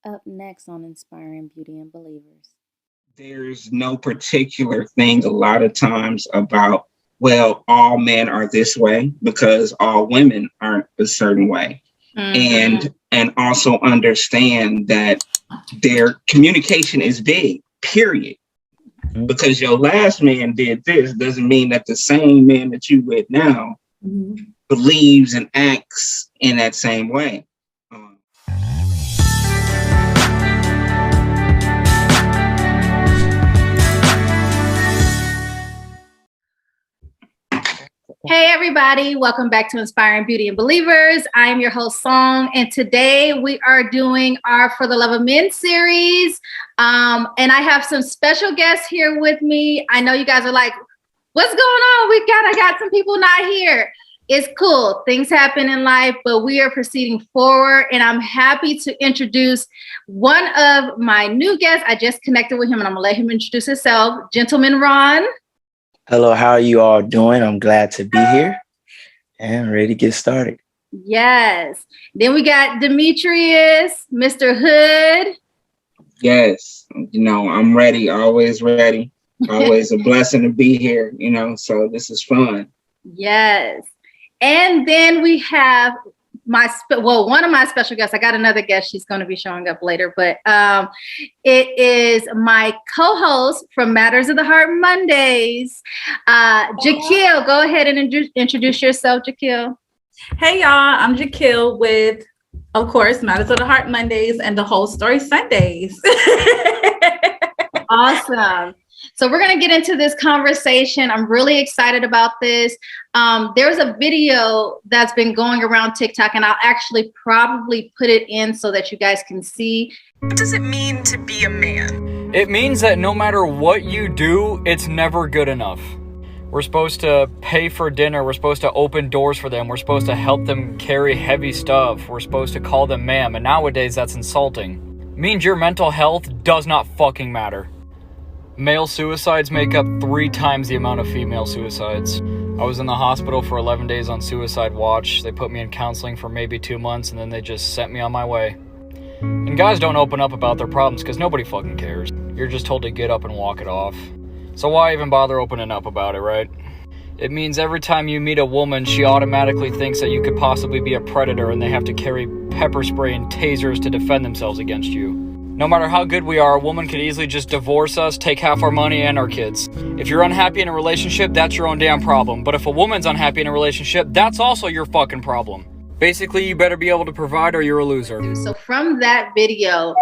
up next on Inspiring Beauty and Believers? There's no particular thing a lot of times about, well, all men are this way because all women aren't a certain way. And also understand that their communication is big, period. Because your last man did this doesn't mean that the same man that you with now believes and acts in that same way. Hey everybody, welcome back to Inspiring Beauty and Believers. I am your host Song, and today we are doing our For the Love of Men series. And I have some special guests here with me. I know you guys are like, what's going on? I got some people not here. It's cool. Things happen in life, but we are proceeding forward, and I'm happy to introduce one of my new guests. I just connected with him, and I'm gonna let him introduce himself. Gentleman Ron. Hello, how are you all doing? I'm glad to be here and ready to get started. Yes. Then we got Demetrius, Mr. Hood. Yes. I'm ready, always ready. Always a blessing to be here, so this is fun. Yes. And then we have one of my special guests. I got another guest. She's going to be showing up later, but it is my co-host from Matters of the Heart Mondays, Jaquil. Go ahead and introduce yourself, Jaquil. Hey, y'all. I'm Jaquil with, of course, Matters of the Heart Mondays and the Whole Story Sundays. Awesome. So we're going to get into this conversation. I'm really excited about this. There's a video that's been going around TikTok, and I'll actually probably put it in so that you guys can see. What does it mean to be a man? It means that no matter what you do, it's never good enough. We're supposed to pay for dinner. We're supposed to open doors for them. We're supposed to help them carry heavy stuff. We're supposed to call them ma'am. And nowadays, that's insulting. It means your mental health does not fucking matter. Male suicides make up 3 times the amount of female suicides. I was in the hospital for 11 days on suicide watch. They put me in counseling for maybe 2 months, and then they just sent me on my way. And guys don't open up about their problems because nobody fucking cares. You're just told to get up and walk it off. So why even bother opening up about it, right? It means every time you meet a woman, she automatically thinks that you could possibly be a predator, and they have to carry pepper spray and tasers to defend themselves against you. No matter how good we are, a woman could easily just divorce us, take half our money and our kids. If you're unhappy in a relationship, that's your own damn problem. But if a woman's unhappy in a relationship, that's also your fucking problem. Basically, you better be able to provide or you're a loser. So from that video,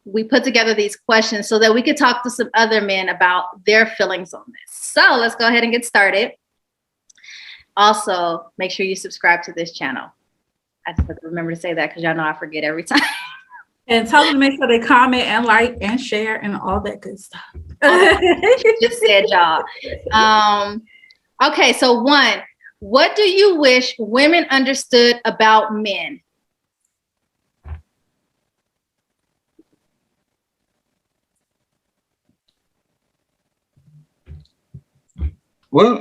we put together these questions so that we could talk to some other men about their feelings on this. So let's go ahead and get started. Also, make sure you subscribe to this channel. I have to remember to say that because y'all know I forget every time. And tell them to make sure they comment and like and share and all that good stuff. Just said y'all. Okay, so one, what do you wish women understood about men? Well,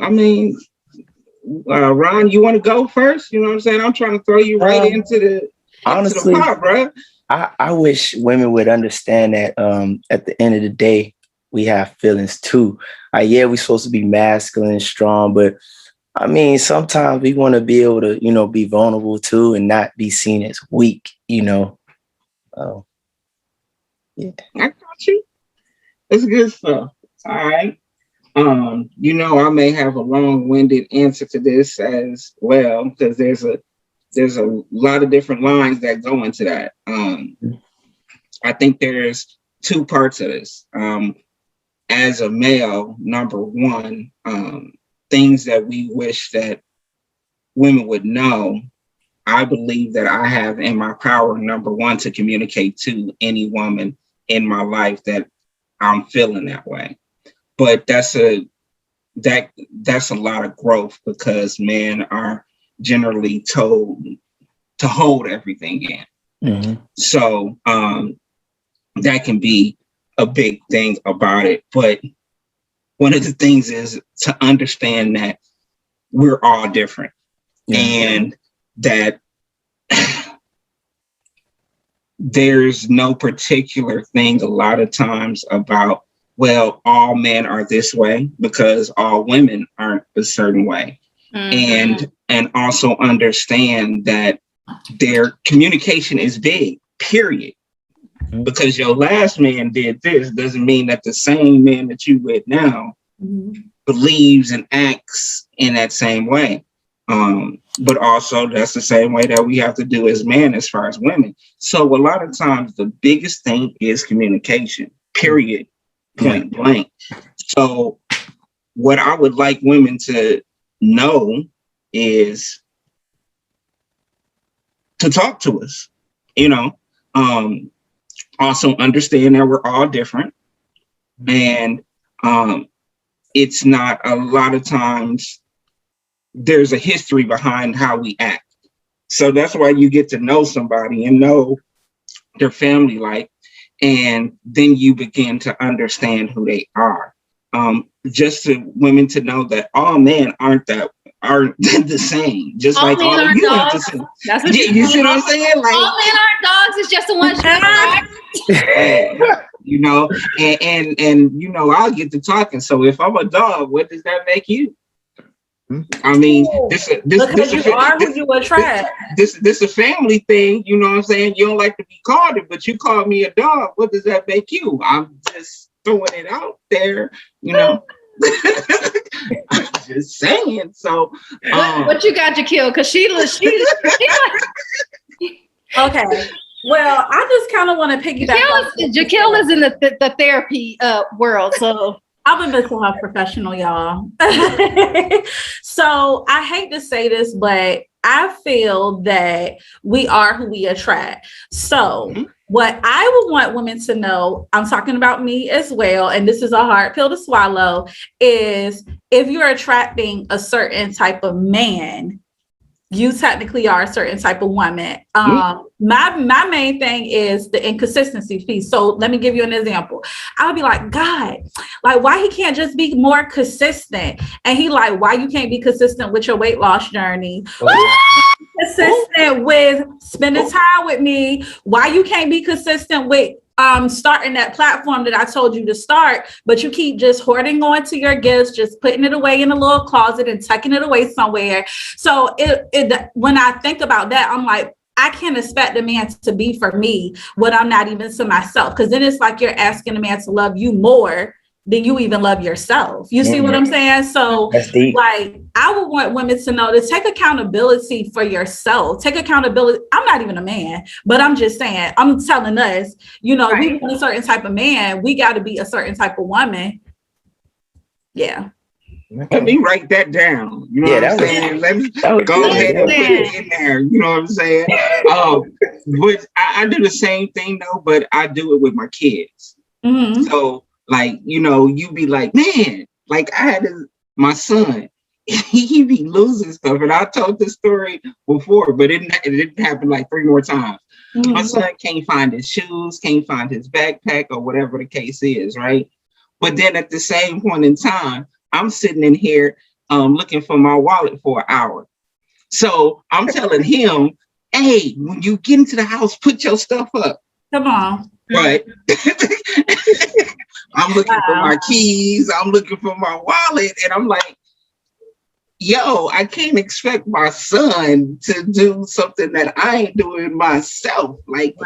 Ron, you want to go first? You know what I'm saying? I'm trying to throw you right into the pot, bro. I wish women would understand that at the end of the day, we have feelings too. Yeah, we're supposed to be masculine and strong, but sometimes we want to be able to, be vulnerable too and not be seen as weak, Yeah. I got you. It's good stuff. All right. I may have a long-winded answer to this as well, because there's a lot of different lines that go into that. I think there's 2 parts of this. As a male, number one, things that we wish that women would know. I believe that I have in my power, number one, to communicate to any woman in my life that I'm feeling that way. But that's a lot of growth, because men are generally told to hold everything in. Mm-hmm. So that can be a big thing about it. But one of the things is to understand that we're all different, and that there's no particular thing a lot of times about, well, all men are this way because all women aren't a certain way. And also understand that their communication is big, period. Because your last man did this doesn't mean that the same man that you with now believes and acts in that same way. But also that's the same way that we have to do as men as far as women. So a lot of times the biggest thing is communication, period, point blank. So what I would like women to know is to talk to us, you know, also understand that we're all different. And it's not a lot of times there's a history behind how we act. So that's why you get to know somebody and know their family life. And then you begin to understand who they are. Just to women to know that all men aren't the same. Just all like all of you aren't the same. That's what you see what I'm saying? Like, all men aren't dogs. It's just the one you know, and you know, I'll get to talking. So if I'm a dog, what does that make you? I mean, this a family thing, you know what I'm saying? You don't like to be called it, but you call me a dog. What does that make you? I'm just throwing it out there, you know. I'm just saying. So what you got, Jaquil? Because she okay. Well, I just kind of want to piggyback. Jaquil is in the therapy world, so I'm a mental health professional, y'all. So I hate to say this, but I feel that we are who we attract. So what I would want women to know, I'm talking about me as well, and this is a hard pill to swallow, is if you're attracting a certain type of man, you technically are a certain type of woman. My main thing is the inconsistency piece. So let me give you an example. I would be like, God, like, why he can't just be more consistent? And he like, why you can't be consistent with your weight loss journey? Consistent with spending time with me? Why you can't be consistent with starting that platform that I told you to start, but you keep just hoarding on to your gifts, just putting it away in a little closet and tucking it away somewhere. So when I think about that, I'm like, I can't expect a man to be for me what I'm not even to myself. Because then it's like you're asking a man to love you more than you even love yourself. You see what I'm saying? So like, I would want women to know to take accountability for yourself. Take accountability. I'm not even a man, but I'm just saying, I'm telling us, you know, we want a certain type of man. We got to be a certain type of woman. Yeah. Let me write that down. You know what I'm saying? Let me go ahead and put it in there. You know what I'm saying? But I do the same thing though, but I do it with my kids. So like, you know, you be like, man, like I had my son, he be losing stuff. And I told this story before, but it didn't happen like 3 more times. My son can't find his shoes, can't find his backpack or whatever the case is, right? But then at the same point in time, I'm sitting in here looking for my wallet for an hour. So I'm telling him, hey, when you get into the house, put your stuff up. Come on. Right. I'm looking for my keys. I'm looking for my wallet. And I'm like, yo, I can't expect my son to do something that I ain't doing myself. Like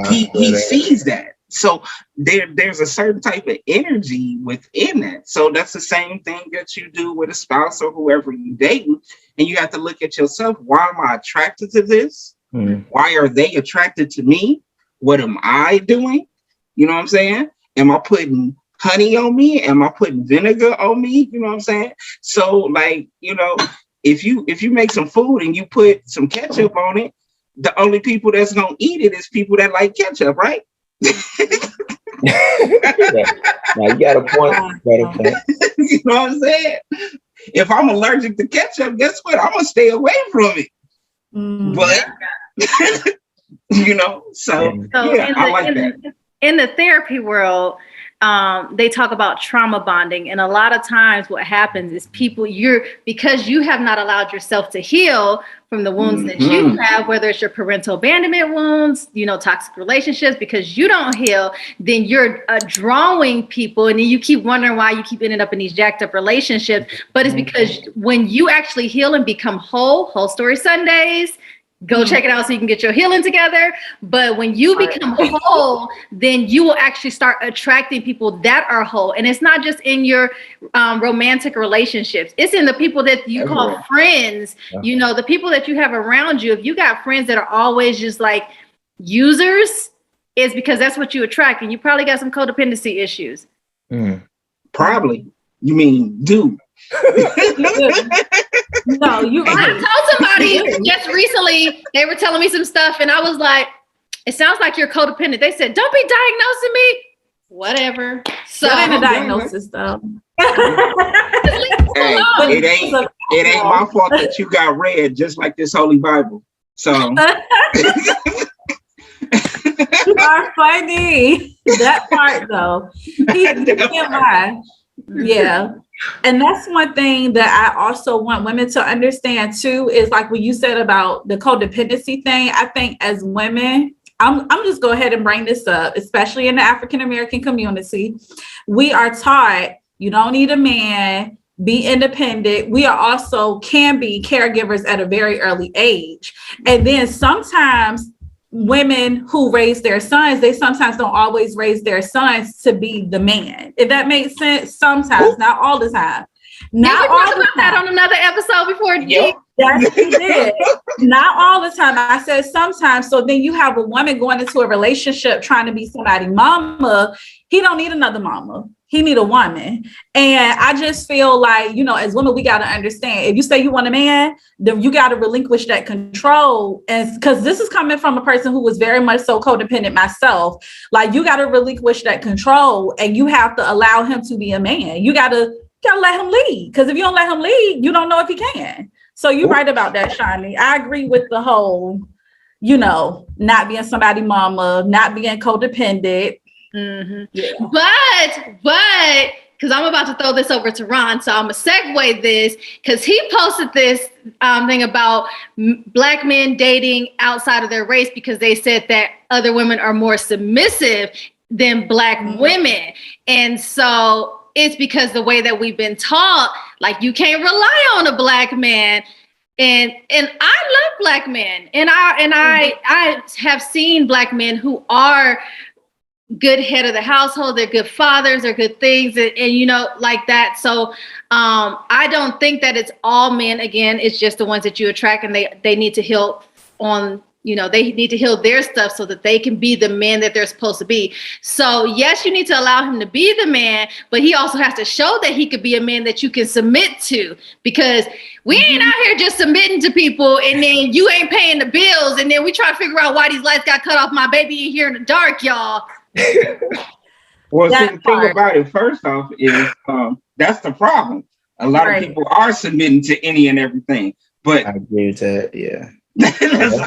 he sees that. So there's a certain type of energy within that. So that's the same thing that you do with a spouse or whoever you dating. And you have to look at yourself. Why am I attracted to this? Why are they attracted to me? What am I doing? You know what I'm saying? Am I putting honey on me? Am I putting vinegar on me? You know what I'm saying? So like, you know, if you make some food and you put some ketchup on it, the only people that's going to eat it is people that like ketchup, right? Now you got a point. You know what I'm saying? If I'm allergic to ketchup, guess what? I'm going to stay away from it. But, you know, so yeah, I like that. In the therapy world, they talk about trauma bonding. And a lot of times what happens is because you have not allowed yourself to heal from the wounds that you have, whether it's your parental abandonment wounds, toxic relationships, because you don't heal, then you're drawing people, and then you keep wondering why you keep ending up in these jacked up relationships. But it's because when you actually heal and become whole story Sundays, go check it out so you can get your healing together. But when you become whole, then you will actually start attracting people that are whole. And it's not just in your romantic relationships. It's in the people that you call friends, the people that you have around you. If you got friends that are always just like users, it's because that's what you attract. And you probably got some codependency issues. Probably. You mean do. No, you right. I told somebody just recently, they were telling me some stuff, and I was like, it sounds like you're codependent. They said, don't be diagnosing me. Whatever. So that ain't a diagnosis, though. Hey, it ain't my fault that you got read just like this Holy Bible. So you are funny. That part, though. He can't lie. Yeah. And that's one thing that I also want women to understand too, is like what you said about the codependency thing. I think as women, I'm just go ahead and bring this up, especially in the African-American community. We are taught you don't need a man, be independent. We are also can be caregivers at a very early age. And then sometimes women who raise their sons, they sometimes don't always raise their sons to be the man. If that makes sense, sometimes, not all the time. Not all the time. That on another episode before. Yep. Yes, he did. Not all the time. I said sometimes. So then you have a woman going into a relationship trying to be somebody's mama. He don't need another mama. He need a woman. And I just feel like, as women, we got to understand, if you say you want a man, then you got to relinquish that control. And because this is coming from a person who was very much so codependent myself, like you got to relinquish that control and you have to allow him to be a man. You got to let him lead. Because if you don't let him lead, you don't know if he can. So you're right about that, Shani. I agree with the whole, not being somebody's mama, not being codependent. Mm-hmm. Yeah. But because I'm about to throw this over to Ron, so I'm gonna segue this because he posted this thing about Black men dating outside of their race because they said that other women are more submissive than Black women, and so it's because the way that we've been taught, like you can't rely on a Black man. And I love Black men, and I have seen Black men who are good head of the household, they're good fathers, they're good things, and like that. So I don't think that it's all men. Again, it's just the ones that you attract, and they need to heal on, they need to heal their stuff so that they can be the man that they're supposed to be. So yes, you need to allow him to be the man, but he also has to show that he could be a man that you can submit to, because we ain't out here just submitting to people and then you ain't paying the bills, and then we try to figure out why these lights got cut off. My baby in here in the dark, y'all. Well, see, the thing about it, first off, is that's the problem. A lot of people are submitting to any and everything, but I agree with that. Yeah, that's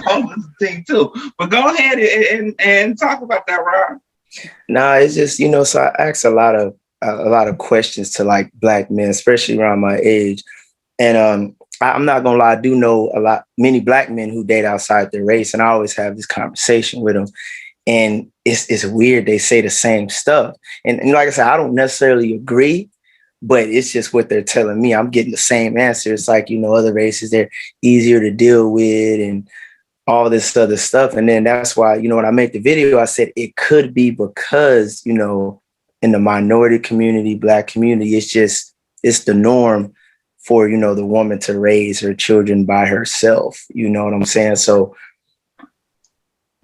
always the thing too. But go ahead and talk about that, Rob. No, it's just so I ask a lot of questions to like Black men, especially around my age, and I'm not gonna lie, I do know many Black men who date outside their race, and I always have this conversation with them. And it's weird. They say the same stuff. And like I said, I don't necessarily agree, but it's just what they're telling me. I'm getting the same answer. It's like, other races, they're easier to deal with and all this other stuff. And then that's why, when I made the video, I said it could be because, in the minority community, Black community, it's the norm for, the woman to raise her children by herself. You know what I'm saying? So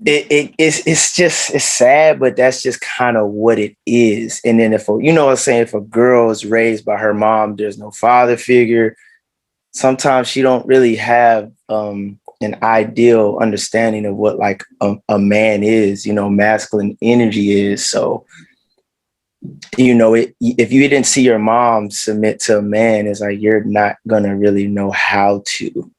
it's sad, but that's just kind of what it is. And then if a girl is raised by her mom, there's no father figure. Sometimes she don't really have an ideal understanding of what like a man is, masculine energy is. So, if you didn't see your mom submit to a man, it's like you're not gonna really know how to,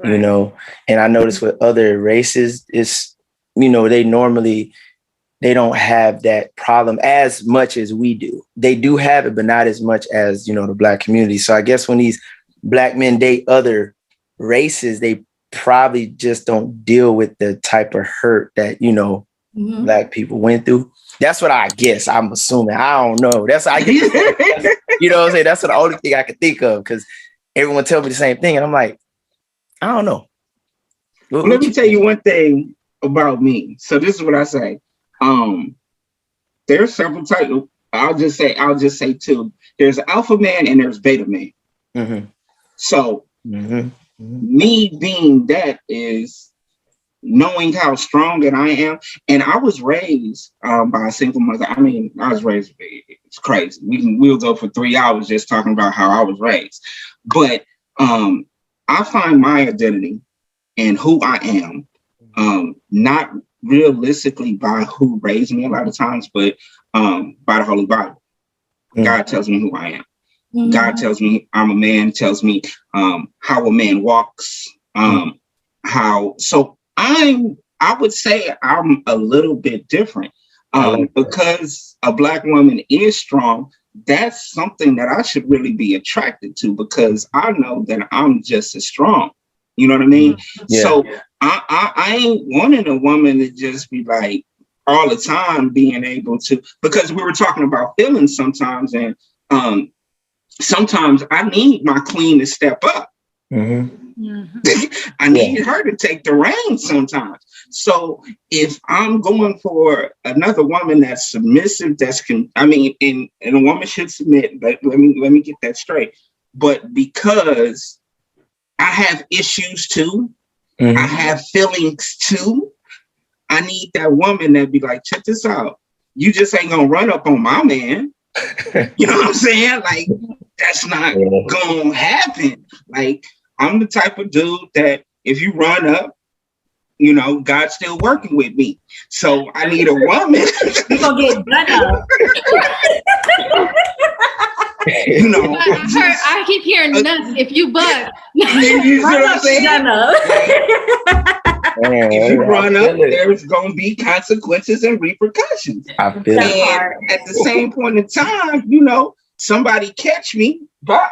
And I notice with other races, it's they they don't have that problem as much as we do. They do have it, but not as much as, you know, the Black community. So I guess when these Black men date other races, they probably just don't deal with the type of hurt that, you know, Black people went through. That's what I guess. I'm assuming. I don't know. That's I guess, you know what I'm saying? That's the only thing I could think of, because everyone tells me the same thing, and I'm like, I don't know. Well, let me tell you one thing about me. So this is what I say. There's several types. I'll just say two. There's alpha man and there's beta man. Mm-hmm. So me being that is knowing how strong that I am. And I was raised by a single mother. I mean, I was raised, it's crazy. We'll go for 3 hours just talking about how I was raised. But I find my identity and who I am, not realistically by who raised me a lot of times, but by the Holy Bible. God tells me who I am. God tells me I'm a man, tells me how a man walks, I would say I'm a little bit different because a Black woman is strong. That's something that I should really be attracted to, because I know that I'm just as strong. You know what I mean? Yeah. So I ain't wanting a woman to just be like all the time being able to, because we were talking about feelings sometimes, and sometimes I need my queen to step up. I need her to take the reins sometimes. So if I'm going for another woman that's submissive, and a woman should submit, but let me get that straight. But because I have issues too, I have feelings too, I need that woman that be like, check this out. You just ain't gonna run up on my man. You know what I'm saying? Like, that's not gonna happen. Like, I'm the type of dude that if you run up, you know, God's still working with me. So I need a woman. You're gonna get done up. You know, I keep hearing nuts if you butt. You know what I'm saying? If you run up, there's going to be consequences and repercussions. And at the same point in time, you know, somebody catch me, but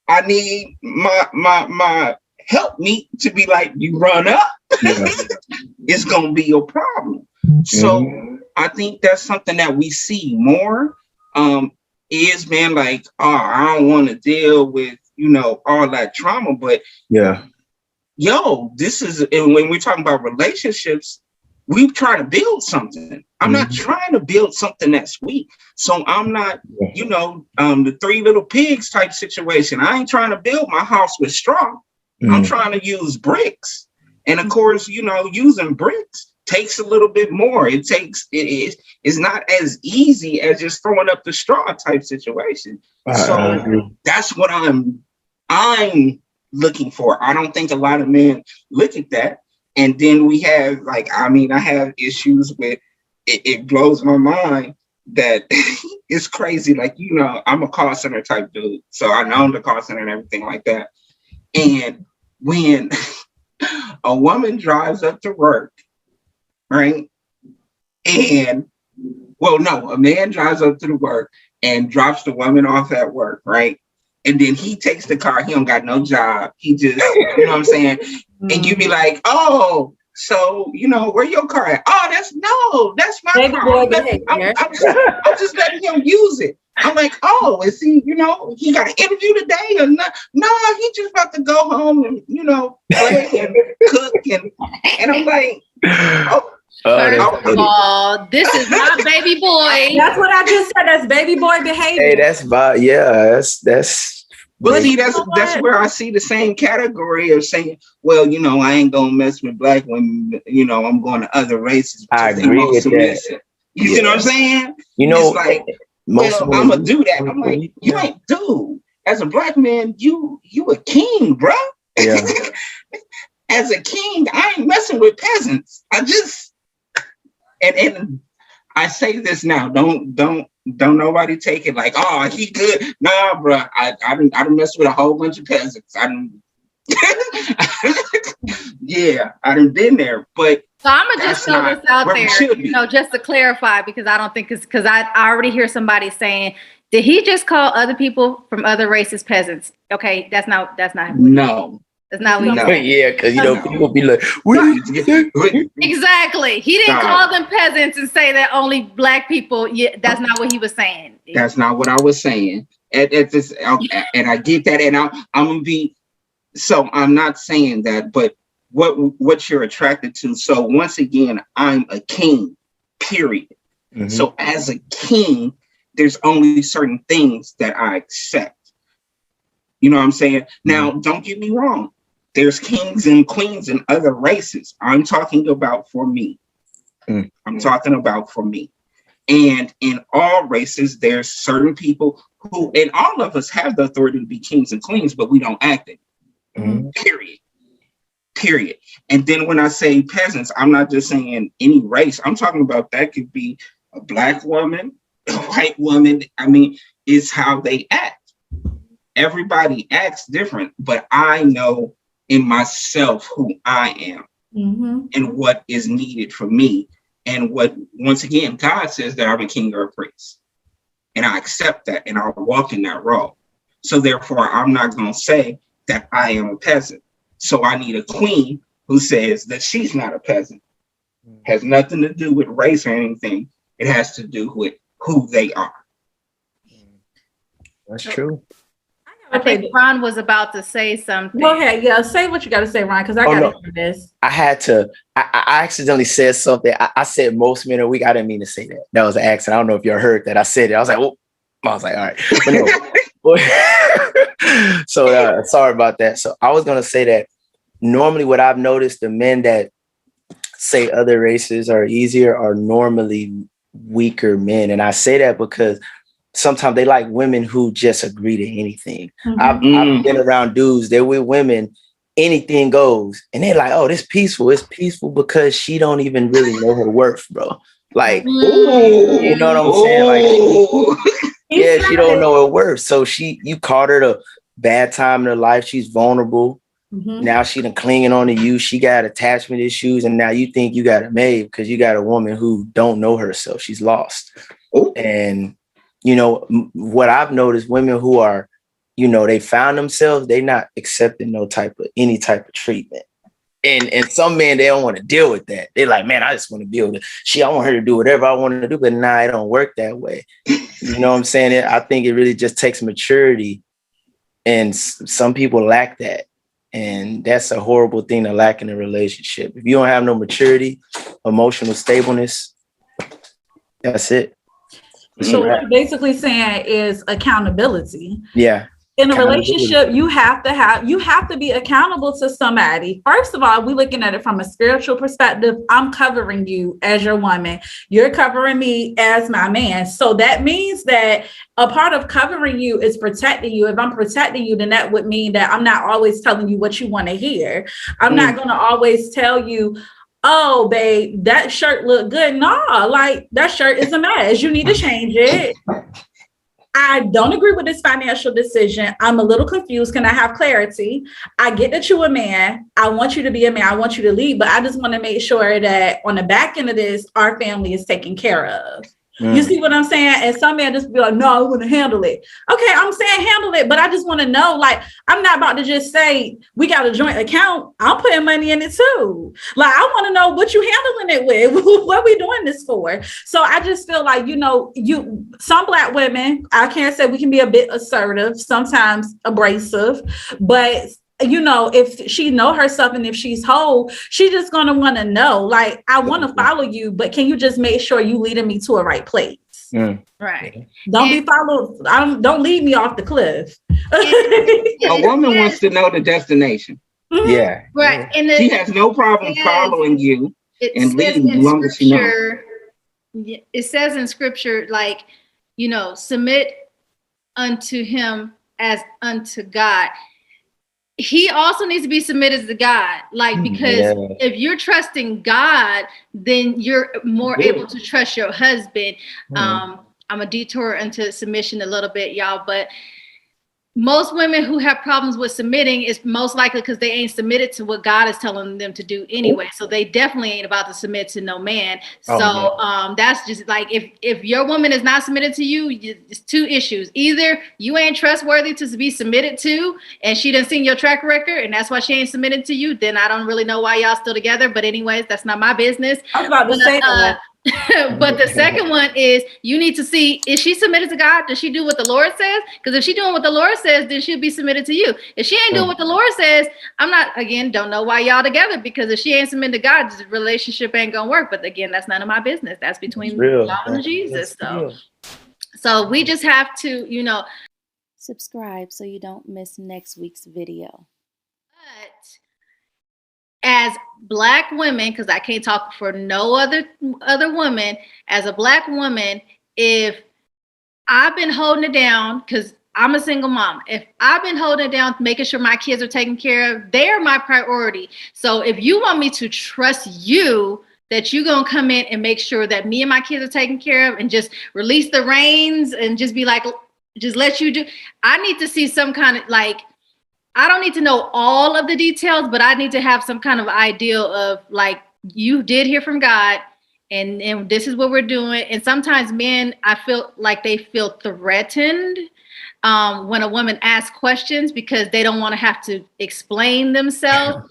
I need my help me to be like, you run up, it's going to be a problem. So I think that's something that we see more. Is man like, oh, I don't want to deal with, you know, all that trauma, but this is, and when we're talking about relationships, we try to build something. I'm not trying to build something that's weak. So I'm not, you know, the Three Little Pigs type situation. I ain't trying to build my house with straw. I'm trying to use bricks. And of course, you know, using bricks takes a little bit more. It's not as easy as just throwing up the straw type situation. So that's what I'm looking for. I don't think a lot of men look at that. And then we have, like, I have issues with it. It blows my mind that it's crazy. Like, you know, I'm a call center type dude. So I know the call center and everything like that. And when a woman drives up to work, right? And a man drives up to the work and drops the woman off at work, right? And then he takes the car. He don't got no job. He just, you know what I'm saying? And you be like, oh, so, you know, where your car at? Oh, that's my car. I'm just letting him use it. I'm like, oh, is he, you know, he got an interview today or not? No, he just about to go home and, you know, play and cook. And I'm like, oh. This is my baby boy. That's what I just said. That's baby boy behavior. Hey, that's. But see, that's where I see the same category of saying, well, you know, I ain't gonna mess with Black women. You know, I'm going to other races. I agree with that. You see what I'm saying? You know, it's like, I'm gonna do that. I'm like, you ain't dude. As a Black man, you a king, bro. Yeah. As a king, I ain't messing with peasants. I just. And I say this now. Don't nobody take it like, oh, he good. Nah, bro. I done messed with a whole bunch of peasants. Yeah, I done been there, but So I'm gonna just throw this out there, just to clarify, because I don't think it's because I already hear somebody saying, "Did he just call other people from other races peasants?" Okay, that's not. No. That's not what he No. said. Yeah, because people be like, exactly. He didn't call them peasants and say that only black people. Yeah, that's not what he was saying. That's not what I was saying. And I get that, and I'm gonna be. So I'm not saying that, but what you're attracted to. So once again, I'm a king. Period. Mm-hmm. So as a king, there's only certain things that I accept. You know what I'm saying? Now, don't get me wrong. There's kings and queens in other races. I'm talking about for me. I'm talking about for me. And in all races, there's certain people who, and all of us have the authority to be kings and queens, but we don't act it. Period. And then when I say peasants, I'm not just saying any race. I'm talking about that could be a black woman, a white woman. I mean, it's how they act. Everybody acts different, but I know in myself who I am and what is needed for me. And what, once again, God says that I'm a king or a priest. And I accept that and I'll walk in that role. So therefore, I'm not going to say that I am a peasant. So I need a queen who says that she's not a peasant. Has nothing to do with race or anything. It has to do with who they are. That's true. I think Ron was about to say something. Go ahead. Yeah, say what you got to say, Ron, because I got to do this. I had to. I accidentally said something. I said most men a week. I didn't mean to say that. That was an accident. I don't know if you heard that. I said it. I was like, oh. I was like, all right. But no. So sorry about that. So I was going to say that normally what I've noticed, the men that say other races are easier are normally weaker men. And I say that because sometimes they like women who just agree to anything. I've been around dudes, they're with women, anything goes. And they're like, oh, this peaceful. It's peaceful because she don't even really know her worth, bro. Like, you know what I'm saying? Like, yeah, she don't know her worth. So you caught her at a bad time in her life. She's vulnerable. Now she done clinging on to you. She got attachment issues. And now you think you got it made because you got a woman who don't know herself. She's lost. And you know, what I've noticed, women who are, you know, they found themselves, they not accepting any type of treatment. And some men, they don't want to deal with that. They're like, man, I just want to be able to, I want her to do whatever I want her to do, but nah, it don't work that way. You know what I'm saying? I think it really just takes maturity. And some people lack that. And that's a horrible thing to lack in a relationship. If you don't have no maturity, emotional stableness, that's it. So what you're basically saying is accountability. Yeah. In a relationship, you have to be accountable to somebody. First of all, we're looking at it from a spiritual perspective. I'm covering you as your woman. You're covering me as my man. So that means that a part of covering you is protecting you. If I'm protecting you, then that would mean that I'm not always telling you what you want to hear. I'm not going to always tell you, oh, babe, that shirt look good. Nah, like that shirt is a mess. You need to change it. I don't agree with this financial decision. I'm a little confused. Can I have clarity? I get that you're a man. I want you to be a man. I want you to lead, but I just want to make sure that on the back end of this, our family is taken care of. You see what I'm saying? And some men just be like, no, I want to handle it. Okay, I'm saying handle it, but I just want to know, like, I'm not about to just say we got a joint account. I'm putting money in it too. Like, I want to know what you handling it with. What we doing this for? So I just feel like, some Black women, I can't say we can be a bit assertive, sometimes abrasive, but if she know herself and if she's whole, she's just going to want to know, like, I want to follow you, but can you just make sure you leading me to a right place? Right. Don't be followed. Don't lead me off the cliff. A woman wants to know the destination. Yeah. Right. And she has no problem following you and leading as long as she knows. It says in scripture, like, submit unto him as unto God. He also needs to be submitted to God, like, because if you're trusting God, then you're more able to trust your husband. I'm a detour into submission a little bit, y'all, but most women who have problems with submitting is most likely because they ain't submitted to what God is telling them to do anyway. So they definitely ain't about to submit to no man. So that's just like, if your woman is not submitted to you, it's two issues. Either you ain't trustworthy to be submitted to, and she done seen your track record, and that's why she ain't submitted to you. Then I don't really know why y'all still together. But anyways, that's not my business. I was about to say that. But the second one is, you need to see, is she submitted to God? Does she do what the Lord says? Because if she doing what the Lord says, then she'll be submitted to you. If she ain't doing what the Lord says, I'm not, again, don't know why y'all together, because if she ain't submitted to God, the relationship ain't gonna work. But again, that's none of my business. That's between y'all and Jesus. So we just have to, you know, subscribe so you don't miss next week's video. but as Black women, because I can't talk for no other woman, as a Black woman, if I've been holding it down, because I'm a single mom, if I've been holding it down, making sure my kids are taken care of, they're my priority. So if you want me to trust you, that you're going to come in and make sure that me and my kids are taken care of, and just release the reins and just be like, just let you do, I need to see some kind of, like, I don't need to know all of the details, but I need to have some kind of idea of, like, you did hear from God, and this is what we're doing. And sometimes men, I feel like they feel threatened when a woman asks questions, because they don't want to have to explain themselves.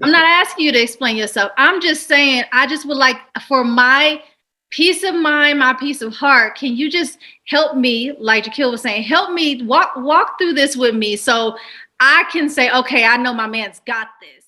I'm not asking you to explain yourself. I'm just saying, I just would like, for my peace of mind, my peace of heart, can you just help me, like Jakil was saying, help me walk through this with me, so I can say, okay, I know my man's got this.